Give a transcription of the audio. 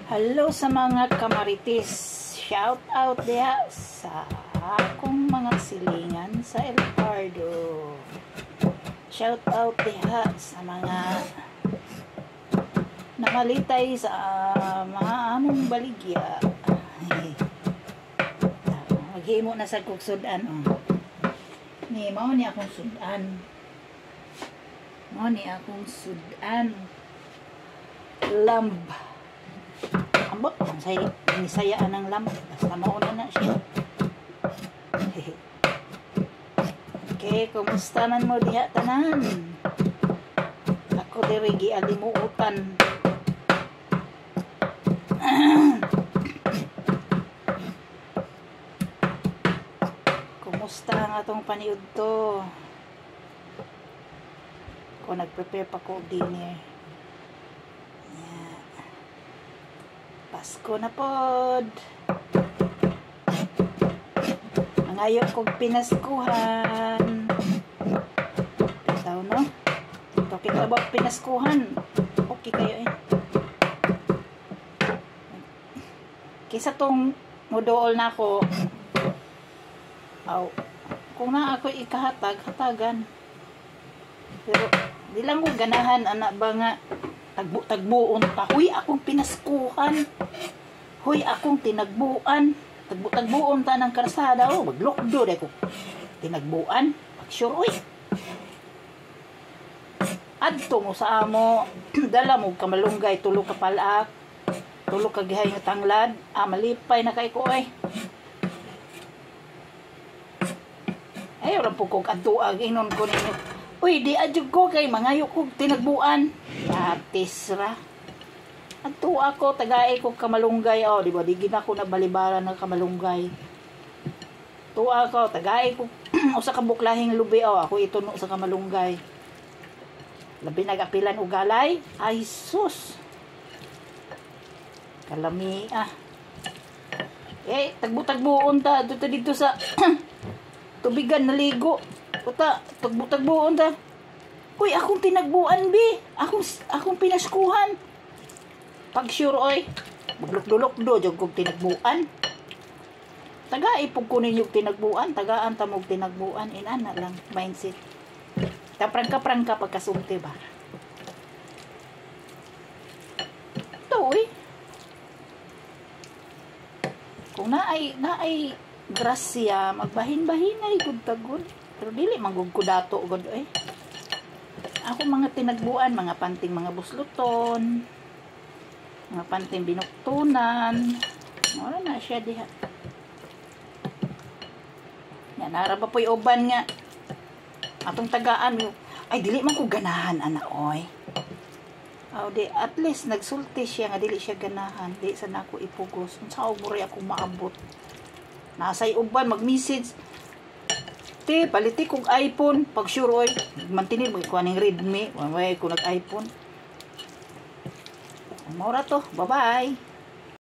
Hello sa mga kamaritis. Shout out diha sa akong mga silingan sa El Pardo. Shout out diha sa mga nakalitay sa mga among baligya. Maghimo na sa kog sudan. Ni mao ni akong sudan. Mao ni akong sudan. Lamb. Ambot, ang nisayaan ng lamb. Basta mauna na siya. Okay, kumusta man mo diha tanan? Ako diri gialimuutan. Kumusta ang atong paniud to? Kung nagprepare pa ko dinner. Pasko na pod. Mangayo kog pinaskuhan. Bitaw no? Talking about pinaskuhan. Okay kayo eh. Kisa tong mudool na ako. Kung na ako ikahatag, hatagan. Pero di lang ko ganahan anak ba nga tagbuon pa. Huy, akong pinaskuhan. Huy, akong tinagbuan. Tagbuon ta ng karsada. Maglokdo de ko. Tinagbuan. Sure, uy. Adto mo sa amo. Dala mo kamalunggay. Tulo ka palak. Tulo ka gihay nga tanglad. Malipay na kay ko, eh. Ay, orang po kong adtuag. Inon ko ninyo. Uy, di adjug ko kay mangayo ko tinagbuan. Atis ra. Adto ako tagaay ko kamalunggay. Di ba di gina ko na balibara ng kamalunggay. Tuwa ako tagaay ko usa ka buklahing lubi. Ako ituno sa kamalunggay. Labi nagapilan og galay. Ay sus. Kalami tagbu-tagbuon ta dito sa tubigan naligo. Uta, tagbu-tagbuon ta. Uy, akong tinagbuan, bi. Akong pinaskuhan. Pag sure, oy. Maglukdo-lukdo, jog kong tinagbuan. Taga-ipog ko ninyo tinagbuan. Tagaan ta mong tinagbuan. Inana lang, mindset. Taprangka-prangka pagkasunti ba? Ito, uy. Kung naay grasya, magbahin-bahin ay gud-tagod. Pero dili manggug ko dato gud eh. Ako mga tinagbuan, mga panting mga busluton, mga panting binuktunan. Wala na siya diha. Yan ara ba poy uban nga. Atong tagaan ay dili man ko ganahan ana oy. Di at least nagsulti siya nga dili siya ganahan, di sa nako ipugos. Unsa og muri ako maabot. Nasay uban mag-message. Te, paliti kong iPhone. Pag sure, oy, mantinil mo ikuha ng Redmi. Wala ko nag-iPhone. Maura to. Bye-bye.